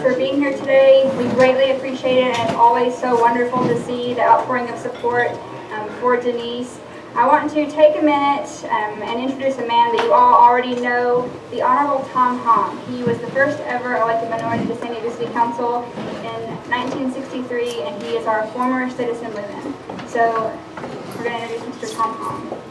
for being here today. We greatly appreciate it, and it's always so wonderful to see the outpouring of support for Denise. I want to take a minute and introduce a man that you all already know, the Honorable Tom Hom. He was the first ever elected minority to San Diego City Council in 1963, and he is our former state assemblyman. So we're going to introduce Mr. Tom Hom.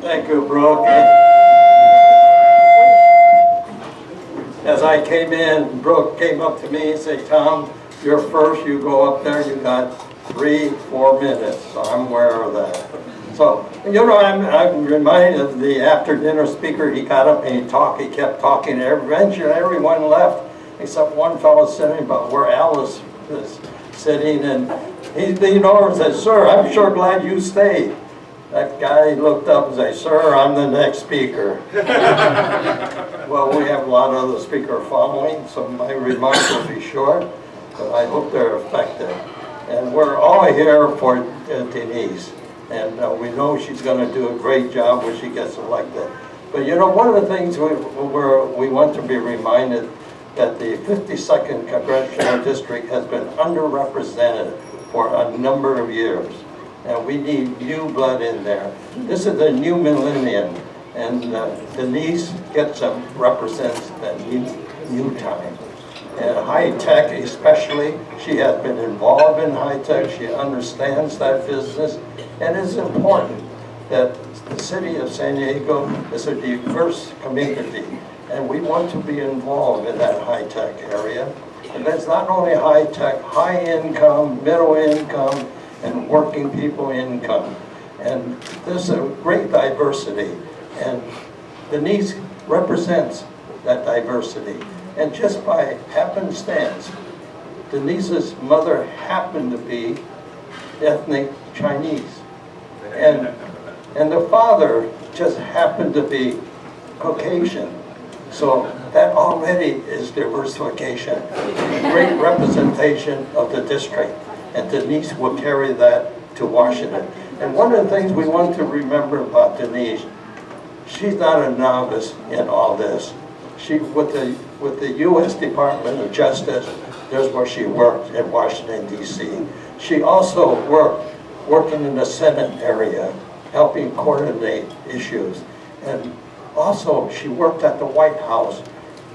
Thank you, Brooke. As I came in, Brooke came up to me and said, Tom, you're first, you go up there, you got 3-4 minutes. So I'm aware of that. So, you know, I'm reminded of the after dinner speaker. He got up and he kept talking. Eventually everyone left except one fellow sitting about where Alice is sitting, and he leaned over and said, sir, I'm sure glad you stayed. That guy looked up and said, sir, I'm the next speaker. Well, we have a lot of other speakers following, so my remarks will be short, but I hope they're effective. And we're all here for Denise, and we know she's going to do a great job when she gets elected. But you know, one of the things we want to be reminded that the 52nd Congressional District has been underrepresented for a number of years. And we need new blood in there. This is the new millennium, and Denise Gitsham represents that new time. And high tech especially, she has been involved in high tech, she understands that business, and it's important that the city of San Diego is a diverse community, and we want to be involved in that high tech area. And that's not only high tech, high income, middle income, and working people income. And there's a great diversity, and Denise represents that diversity. And just by happenstance, Denise's mother happened to be ethnic Chinese. And the father just happened to be Caucasian. So that already is diversification, great representation of the district. And Denise will carry that to Washington. And one of the things we want to remember about Denise, she's not a novice in all this. She, with the U.S. Department of Justice, there's where she worked in Washington, D.C. She also working in the Senate area, helping coordinate issues. And also, she worked at the White House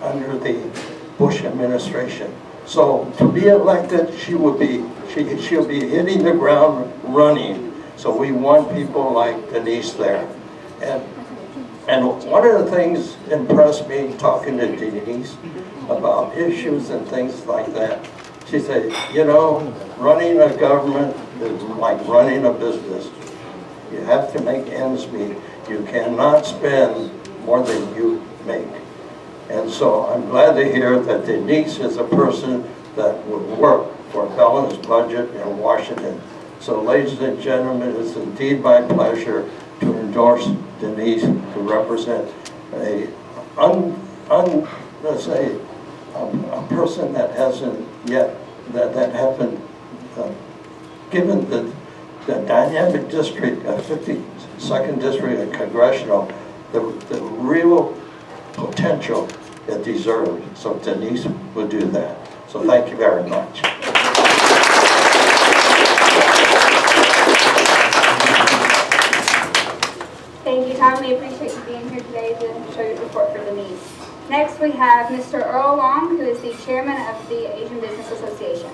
under the Bush administration. So to be elected, she'll be hitting the ground running. So we want people like Denise there. And one of the things impressed me talking to Denise about issues and things like that. She said, you know, running a government is like running a business. You have to make ends meet. You cannot spend more than you make. And so I'm glad to hear that Denise is a person that will work for a balanced budget in Washington. So ladies and gentlemen, it's indeed my pleasure to endorse Denise to represent a person that hasn't yet, that haven't, given the dynamic district, 52nd district and congressional, the real potential it deserves. So Denise will do that. So thank you very much. Thank you, Tom. We appreciate you being here today to show your support for Denise. Next, we have Mr. Earl Long, who is the chairman of the Asian Business Association.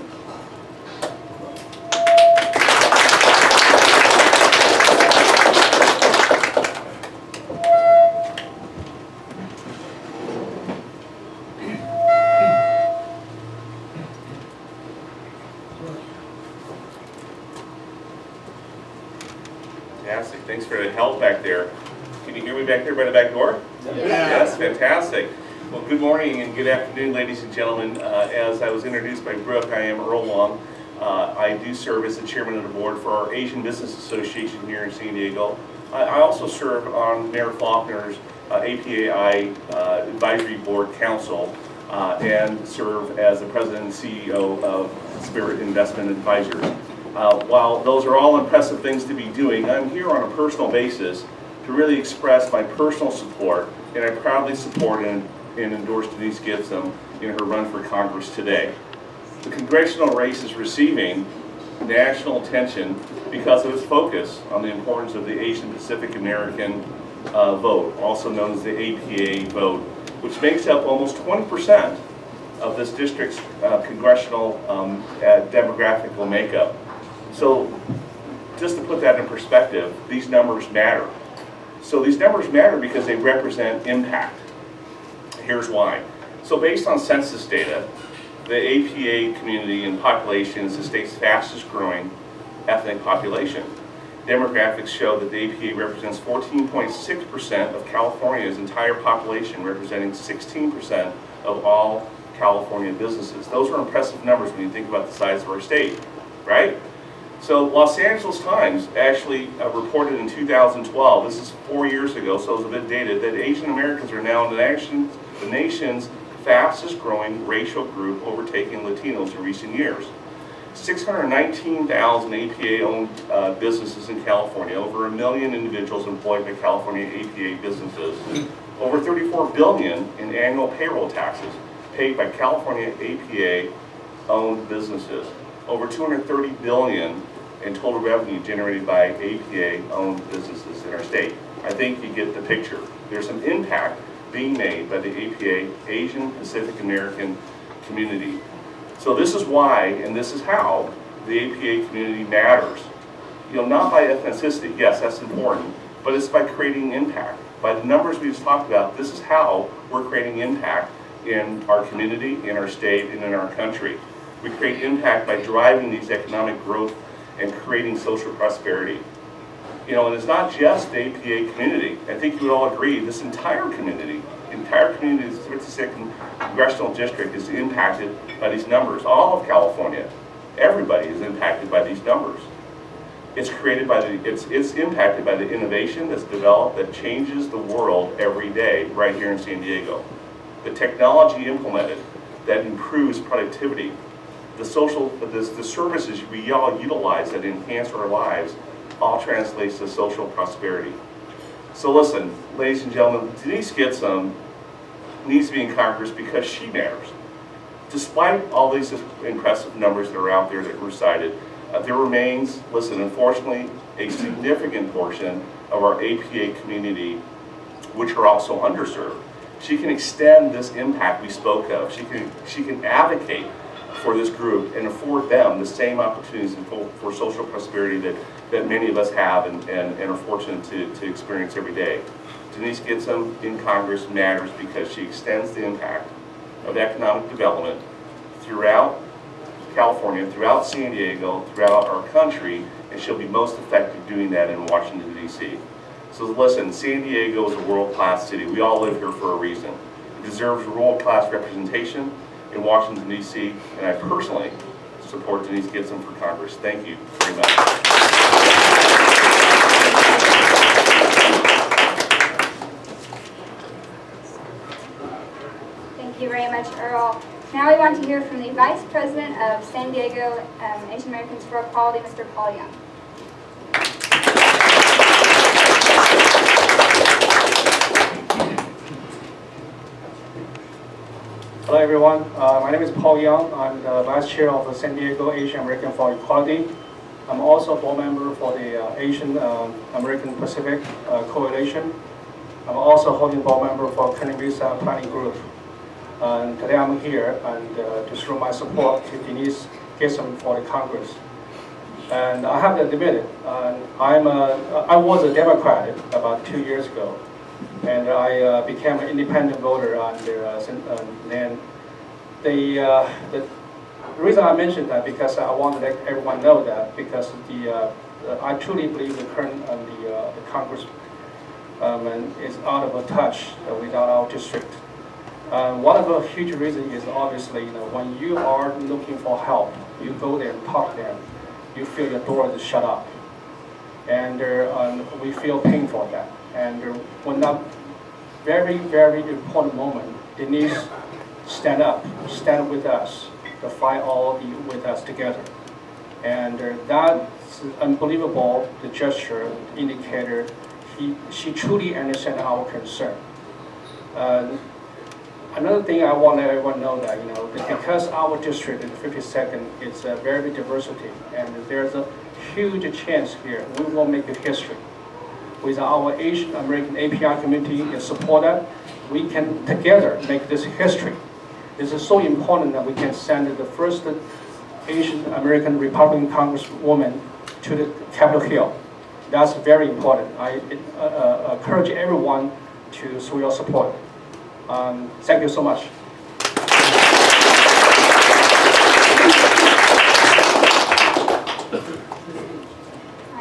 Fantastic. Thanks for the help back there. Can you hear me back there by the back door? Yes, fantastic. Well, good morning and good afternoon, ladies and gentlemen. As I was introduced by Brooke, I am Earl Long. I do serve as the chairman of the board for our Asian Business Association here in San Diego. I also serve on Mayor Faulkner's APAI Advisory Board Council and serve as the president and CEO of Spirit Investment Advisors. While those are all impressive things to be doing, I'm here on a personal basis to really express my personal support, and I proudly support and endorse Denise Gitsham in her run for Congress today. The congressional race is receiving national attention because of its focus on the importance of the Asian Pacific American vote, also known as the APA vote, which makes up almost 20% of this district's congressional demographical makeup. So just to put that in perspective, these numbers matter. So these numbers matter because they represent impact. Here's why. So based on census data, the APA community and population is the state's fastest growing ethnic population. Demographics show that the APA represents 14.6% of California's entire population, representing 16% of all California businesses. Those are impressive numbers when you think about the size of our state, right? So Los Angeles Times actually reported in 2012, this is 4 years ago, so it's a bit dated, that Asian Americans are now the nation's fastest growing racial group, overtaking Latinos in recent years. 619,000 APA-owned businesses in California, over 1 million individuals employed by California APA businesses, over $34 billion in annual payroll taxes paid by California APA-owned businesses, over $230 billion in total revenue generated by APA-owned businesses in our state. I think you get the picture. There's some impact being made by the APA, Asian Pacific American community. So this is why, and this is how, the APA community matters. You know, not by ethnicity, yes, that's important, but it's by creating impact. By the numbers we just talked about, this is how we're creating impact in our community, in our state, and in our country. We create impact by driving these economic growth and creating social prosperity. You know, and it's not just the APA community. I think you would all agree, this entire community, the 52nd Congressional District is impacted by these numbers. All of California, everybody is impacted by these numbers. It's created by it's impacted by the innovation that's developed that changes the world every day right here in San Diego. The technology implemented that improves productivity, the services we all utilize that enhance our lives, all translates to social prosperity. So listen, ladies and gentlemen, Denise Gitsham needs to be in Congress because she matters. Despite all these impressive numbers that are out there that were cited, there remains, listen, unfortunately, a significant portion of our APA community which are also underserved. She can extend this impact we spoke of. She can advocate for this group and afford them the same opportunities for social prosperity that many of us have and are fortunate to experience every day. Denise Gitsham in Congress matters because she extends the impact of economic development throughout California, throughout San Diego, throughout our country, and she'll be most effective doing that in Washington, D.C. So listen, San Diego is a world-class city. We all live here for a reason. It deserves world-class representation in Washington, D.C., and I personally support Denise Gitsham for Congress. Thank you very much. Thank you very much, Earl. Now we want to hear from the Vice President of San Diego Asian Americans for Equality, Mr. Paul Young. Hello everyone, my name is Paul Young. I'm the Vice Chair of the San Diego Asian American for Equality. I'm also a board member for the Asian American Pacific Coalition. I'm also holding board member for Kennedy Visa Planning Group. And today I'm here and to show my support to Denise Gitsham for the Congress. And I have to admit it, I was a Democrat about 2 years ago. And I became an independent voter on then the reason I mentioned that because I want to let everyone know that because I truly believe the current the Congress is out of touch without our district. One of the huge reasons is obviously when you are looking for help, you go there and talk to them, you feel the door is shut up, and we feel pain for that. And when that very, very important moment, Denise stand with us to fight with us together. And that's unbelievable, the gesture indicator. She truly understands our concern. Another thing I want everyone to know that, that because our district in 52nd is very diversity, and there's a huge chance here we will make a history. With our Asian American API community and support that, we can together make this history. This is so important that we can send the first Asian American Republican Congresswoman to the Capitol Hill. That's very important. I encourage everyone to show your support. Thank you so much.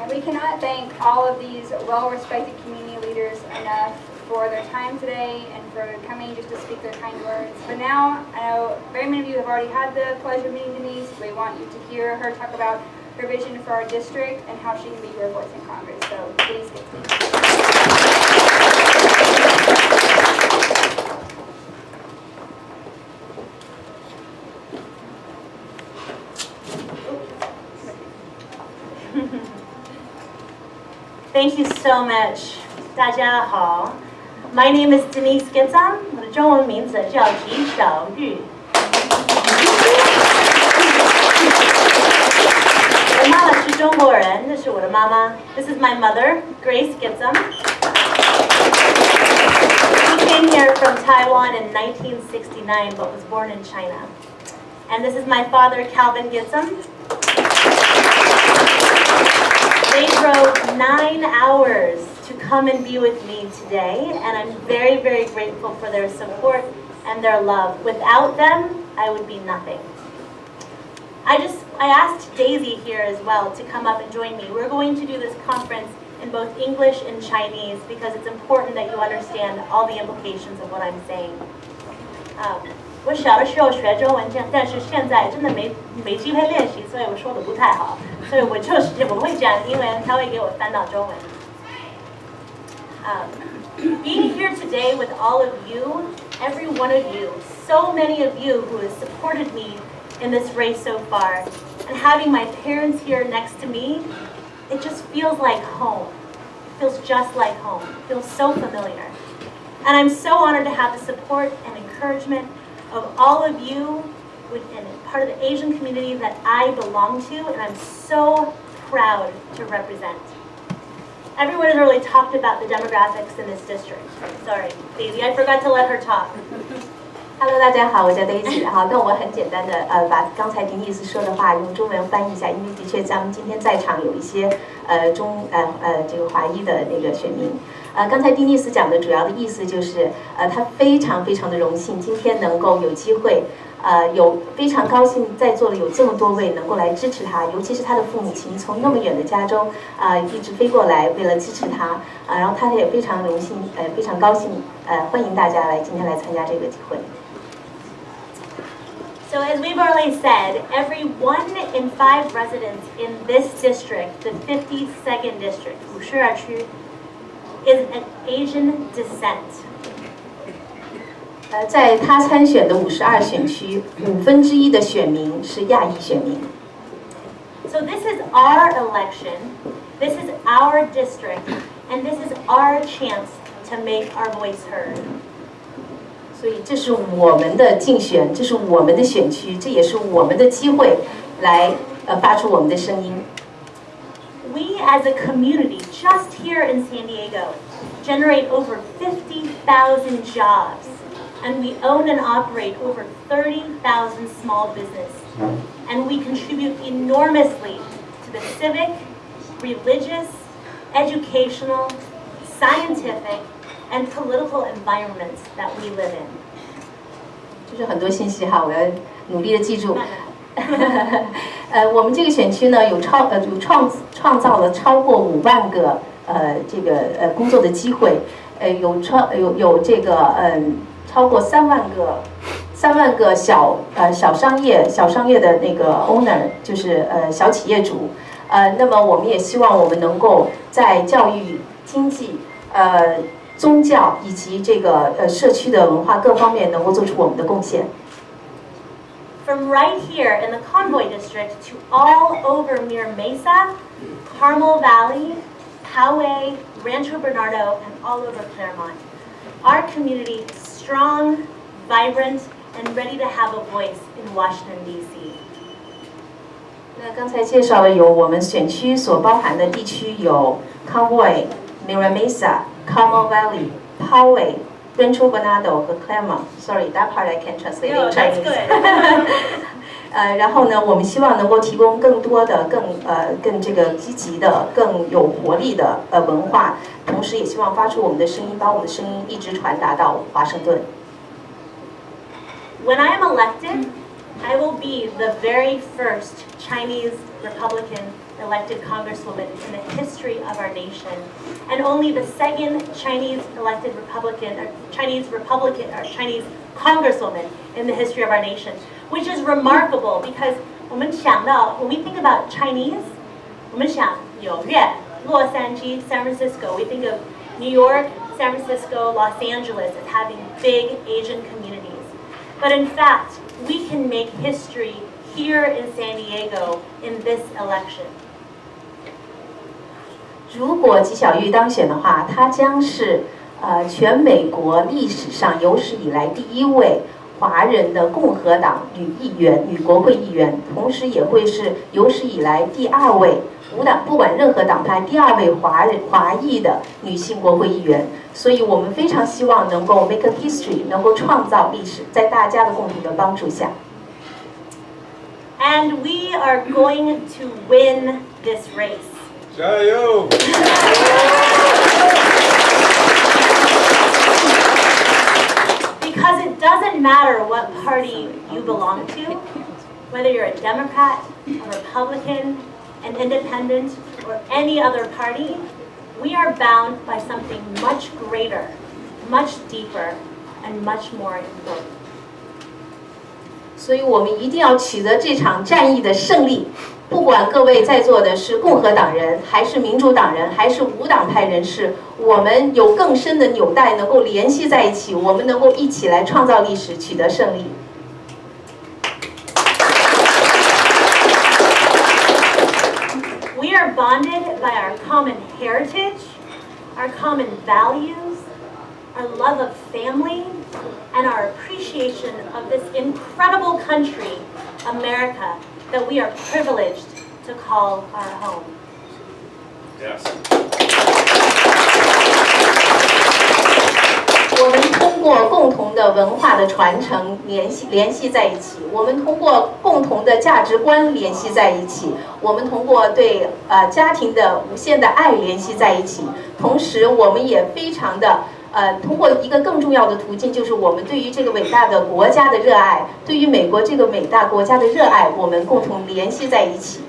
We cannot thank all of these well-respected community leaders enough for their time today and for coming just to speak their kind words. But now, I know very many of you have already had the pleasure of meeting Denise. We want you to hear her talk about her vision for our district and how she can be your voice in Congress. So please get to Thank you so much. 大家好 My name is Denise Gitsham. 我的中文名字叫吉小玉。我的妈妈是中国人，这是我的妈妈。This is my mother, Grace Gitsham. She came here from Taiwan in 1969, but was born in China. And this is my father, Calvin Gitsham. They drove 9 hours to come and be with me today, and I'm very, very grateful for their support and their love. Without them, I would be nothing. I asked Daisy here as well to come up and join me. We're going to do this conference in both English and Chinese because it's important that you understand all the implications of what I'm saying. 我小的时候学中文，但是现在真的没机会练习，所以我说的不太好，所以我会讲英文，他会给我翻到中文。Being here today with all of you, every one of you, so many of you who have supported me in this race so far, and having my parents here next to me, it just feels like home. It feels just like home. It feels so familiar. And I'm so honored to have the support and encouragement of all of you within part of the Asian community that I belong to, and I'm so proud to represent. Everyone has already talked about the demographics in this district. Sorry, Daisy, I forgot to let her talk. Hello， 大家好，我叫 Daisy。好，那我很简单的把刚才丁律师说的话用中文翻译一下，因为的确咱们今天在场有一些这个华裔的那个选民。刚才丁律师讲的主要的意思就是他非常非常的荣幸今天能够有机会有非常高兴在座的有这么多位能够来支持他，尤其是他的父母亲从那么远的加州一直飞过来为了支持他然后他也非常荣幸非常高兴欢迎大家今天来参加这个机会。So as we've already said, every 1 in 5 residents in this district, the 52nd district, 52区 is an Asian descent. 在他参选的52选区1/5的选民是亚裔选民。So this is our election, this is our district, and this is our chance to make our voice heard. 所以这是我们的竞选，这是我们的选区，这也是我们的机会来发出我们的声音。We as a community just here in San Diego generate over 50,000 jobs, and we own and operate over 30,000 small businesses, and we contribute enormously to the civic, religious, educational, scientific, and political environments that we live in. 就是很多信息哈，我要努力的记住。我们这个选区呢有创造了超过5万个这个工作的机会，有这个超过3万个小商业的那个 owner 就是小企业主，那么我们也希望我们能够在教育、经济、宗教以及这个社区的文化各方面能够做出我们的贡献。from right here in the Convoy District to all over Mira Mesa, Carmel Valley, Poway, Rancho Bernardo, and all over Claremont. Our community is strong, vibrant, and ready to have a voice in Washington, D.C. 那刚才介绍了有我们选区所包含的地区有 Convoy、Mira Mesa、Carmel Valley、Poway、Rancho Bernardo 和 Claremont。Sorry, that part I can't translate in Chinese. No, that's good. 然后呢，我们希望能够提供更多的、更这个积极的、更有活力的文化，同时也希望发出我们的声音，把我们的声音一直传达到华盛顿。When I am elected, I will be the very first Chinese Republican elected congresswoman in the history of our nation, and only the second Chinese elected Republican or Chinese congresswoman in the history of our nation, which is remarkable because when we think about Chinese, 我们想纽约、洛杉矶、San Francisco, we think of New York, San Francisco, Los Angeles as having big Asian communities. But in fact, we can make history here in San Diego in this election. 如果吉小玉当选的话，她将是全美国历史上有史以来第一位华人的共和党女议员、女国会议员，同时也会是有史以来第二位无党不管任何党派第二位华裔的女性国会议员。所以我们非常希望能够 make a history， 能够创造历史，在大家的共同的帮助下。And we are going to win this race. 加油！ Because it doesn't matter what party you belong to, whether you're a Democrat, a Republican, an independent, or any other party, we are bound by something much greater, much deeper, and much more important. 所以我们一定要取得这场战役的胜利。不管各位在座的是共和党人，还是民主党人，还是无党派人士，我们有更深的纽带能够联系在一起，我们能够一起来创造历史，取得胜利。We are bonded by our common heritage, our common values, our love of family, and our appreciation of this incredible country, America, that we are privileged to call our home. Yes. 我们通过共同的文化的传承联系在一起，我们通过共同的价值观联系在一起，我们通过对家庭的无限的爱联系在一起，同时我们也非常的通过一个更重要的途径，就是我们对于这个伟大的国家的热爱，对于美国这个伟大国家的热爱，我们共同联系在一起。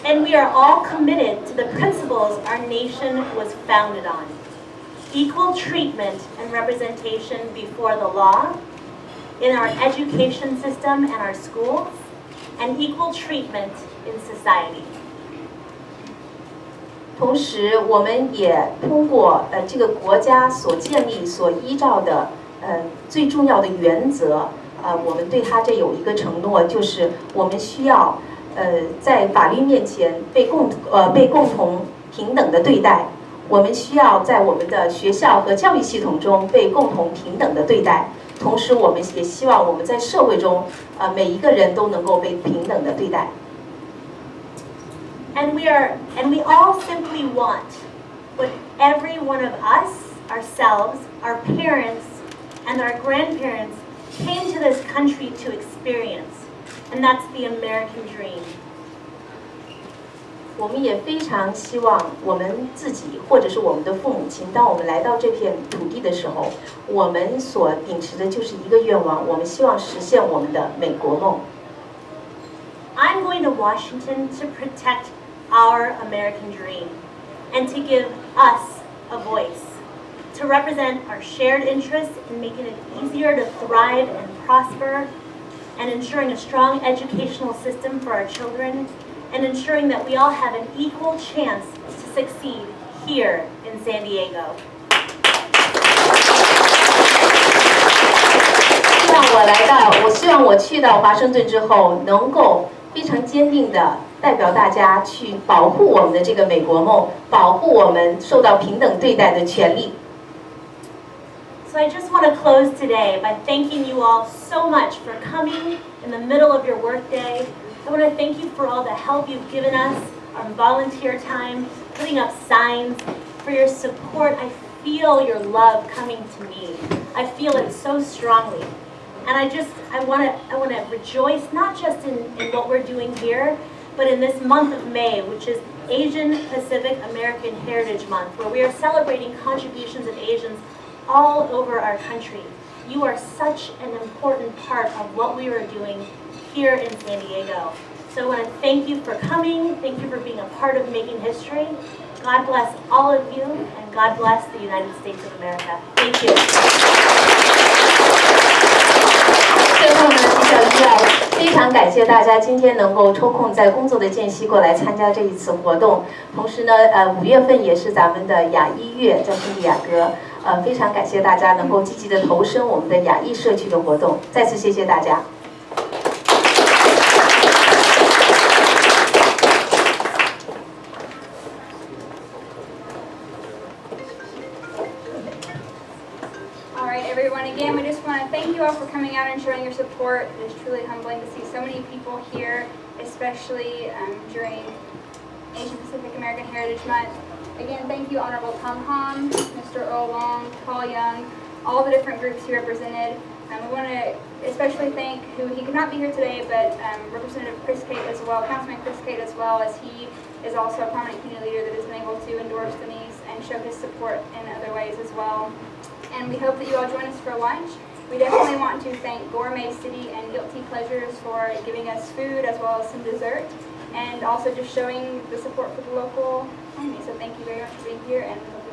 And we are all committed to the principles our nation was founded on. Equal treatment and representation before the law, in our education system and our schools, and equal treatment in society. 同时，我们也通过这个国家所建立、所依照的最重要的原则，我们对它这有一个承诺，就是我们需要在法律面前被共同平等的对待。我们需要在我们的学校和教育系统中被共同平等的对待，同时我们也希望我们在社会中，每一个人都能够被平等的对待。And we all simply want what every one of us, ourselves, our parents, and our grandparents came to this country to experience, and that's the American dream. 我们也非常希望我们自己或者是我们的父母亲，当我们来到这片土地的时候，我们所秉持的就是一个愿望，我们希望实现我们的美国梦。I'm going to Washington to protect our American dream and to give us a voice, to represent our shared interests in making it easier to thrive and prosper, and ensuring a strong educational system for our children, and ensuring that we all have an equal chance to succeed here in San Diego. 希望我希望我去到华盛顿之后，能够非常坚定的代表大家去保护我们的这个美国梦，保护我们受到平等对待的权利。So I just want to close today by thanking you all so much for coming in the middle of your workday. I want to thank you for all the help you've given us, our volunteer time, putting up signs, for your support. I feel your love coming to me. I feel it so strongly. And I want to rejoice not just in what we're doing here, but in this month of May, which is Asian Pacific American Heritage Month, where we are celebrating contributions of Asians all over our country. You are such an important part of what we are doing here in San Diego. So I want to thank you for coming. Thank you for being a part of making history. God bless all of you, and God bless the United States of America. Thank you. 最后呢，提小需要非常感谢大家今天能够抽空在工作的间隙过来参加这一次活动。同时呢，5月份也是咱们的亚裔月，叫圣地亚哥。非常感谢大家能够积极的投身我们的亚裔社区的活动。再次谢谢大家。All right, everyone, again, we just want to thank you all for coming out and showing your support. It is truly humbling to see so many people here, especially during Asian Pacific American Heritage Month. Again, thank you, Honorable Tom Hom, Mr. Earl Long, Paul Young, all the different groups you represented. We want to especially thank, who he could not be here today, but Representative Chris Cate as well, Councilman Chris Cate as well, as he is also a prominent community leader that has been able to endorse Denise and show his support in other ways as well. And we hope that you all join us for lunch. We definitely want to thank Gourmet City and Guilty Pleasures for giving us food as well as some dessert, and also just showing the support for the local economy. So thank you very much for being here, and we hope